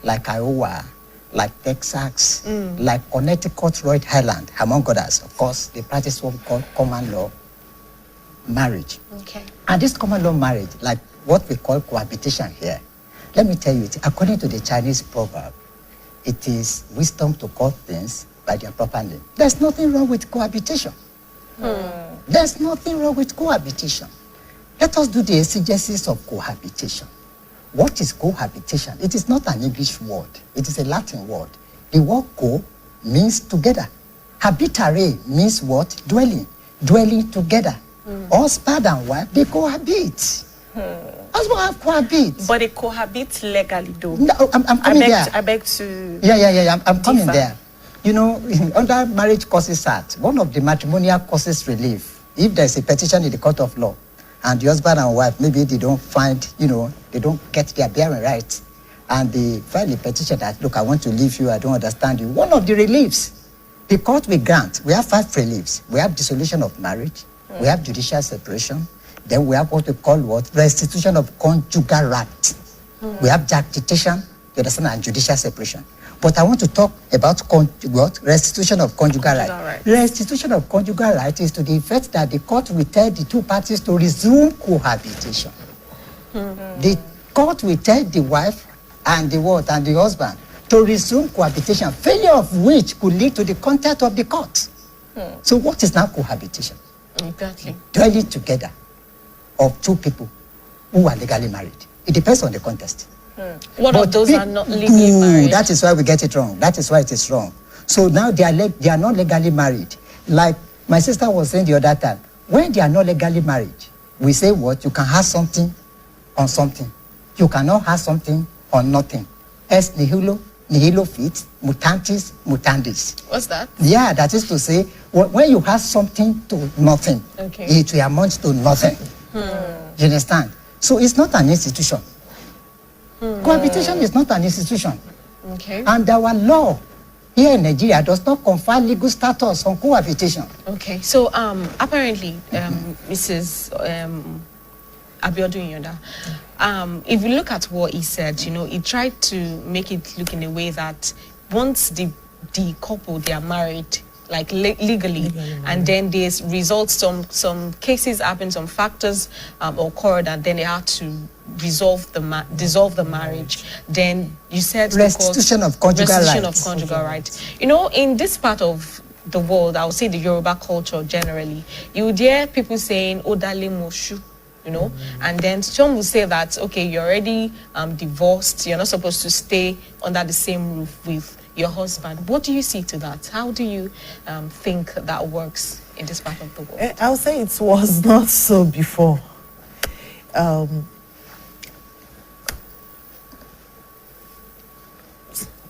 like Iowa, like Texas, like Connecticut, Rhode Island, among others. Of course, they practice what we call common law marriage. Okay. And this common law marriage, like what we call cohabitation here, let me tell you, according to the Chinese proverb, it is wisdom to call things by their proper name. There's nothing wrong with cohabitation. There's nothing wrong with cohabitation. Let us do the exegesis of cohabitation. What is cohabitation? It is not an English word. It is a Latin word. The word co means together. Habitare means what? Dwelling. Dwelling together. Husband and wife, they cohabit. Husband and wife cohabit. But they cohabit legally, though. No, I'm coming there. I beg to. Yeah. I'm coming there. You know, under Marriage Causes Act, one of the matrimonial causes relief, if there's a petition in the court of law, and the husband and wife, maybe they don't find, they don't get their bearing right, and they file a petition that, look, I want to leave you, I don't understand you. One of the reliefs the court will grant, we have 5 reliefs. We have dissolution of marriage, we have judicial separation, then we have what we call restitution of conjugal right. We have jactitation, you understand, and judicial separation. But I want to talk about restitution of conjugal right. Restitution of conjugal right is to the effect that the court will tell the 2 parties to resume cohabitation. The court will tell the wife and the husband to resume cohabitation, failure of which could lead to the contempt of the court. So what is now cohabitation? Exactly. Dwelling together of 2 people who are legally married. It depends on the context. What of those are not legally married? That is why we get it wrong. That is why it is wrong. So now they are not legally married. Like my sister was saying the other time, when they are not legally married, we say what? You can have something on something. You cannot have something on nothing. Es nihilo fit, mutantis mutandis. What's that? Yeah, that is to say, when you have something to nothing, it will amount to nothing. You understand? So it's not an institution. Cohabitation is not an institution. Okay. And our law here in Nigeria does not confer legal status on cohabitation. Okay. So apparently, Mrs. Abiodun Yonda, if you look at what he said, he tried to make it look in a way that once the couple, they are married, like legally, and then there's results, some cases happen, some factors occurred, and then they had to dissolve the marriage. Then you said restitution of conjugal rights. In this part of the world, I would say the Yoruba culture generally, you would hear people saying "Odale Moshu," and then some will say that, okay, you're already divorced, you're not supposed to stay under the same roof with your husband. What do you see to that? How do you think that works in this part of the world? I would say it was not so before.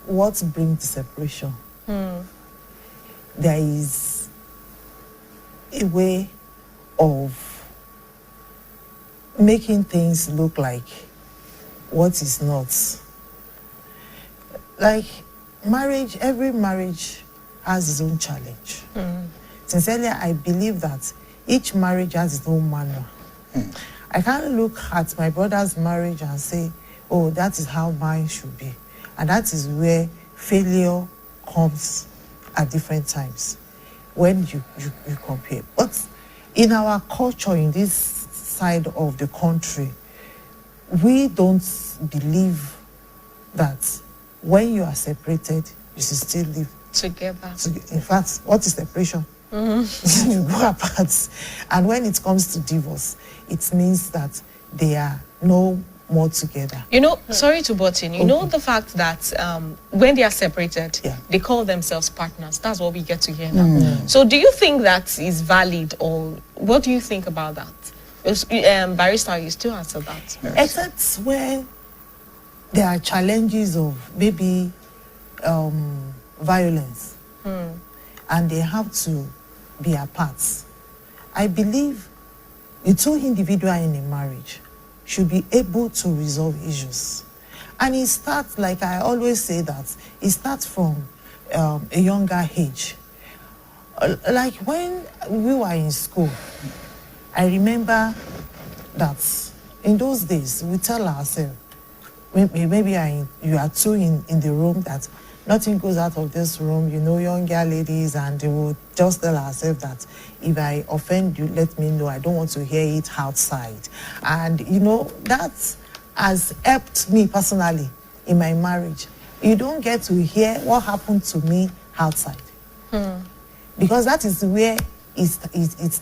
What brings the separation? There is a way of making things look like what is not. Like marriage, every marriage has its own challenge. Sincerely, I believe that each marriage has its own manual. I can't look at my brother's marriage and say, oh, that is how mine should be. And that is where failure comes at different times when you compare. But in our culture, in this side of the country, we don't believe that when you are separated, you should still live together. In fact, what is separation? You go apart. And when it comes to divorce, it means that they are no more together. Sorry to butt in. The fact that when they are separated, they call themselves partners. That's what we get to hear now. So do you think that is valid, or what do you think about that? Barrister, you still answer that. Except when there are challenges of maybe violence, and they have to be apart. I believe the 2 individuals in a marriage should be able to resolve issues. And it starts, like I always say, that it starts from a younger age. Like when we were in school, I remember that in those days, we tell ourselves, maybe you are two in the room, that nothing goes out of this room, you know, younger ladies, and they will just tell ourselves that if I offend you, let me know. I don't want to hear it outside. And, you know, that has helped me personally in my marriage. You don't get to hear what happened to me outside. Because that is where it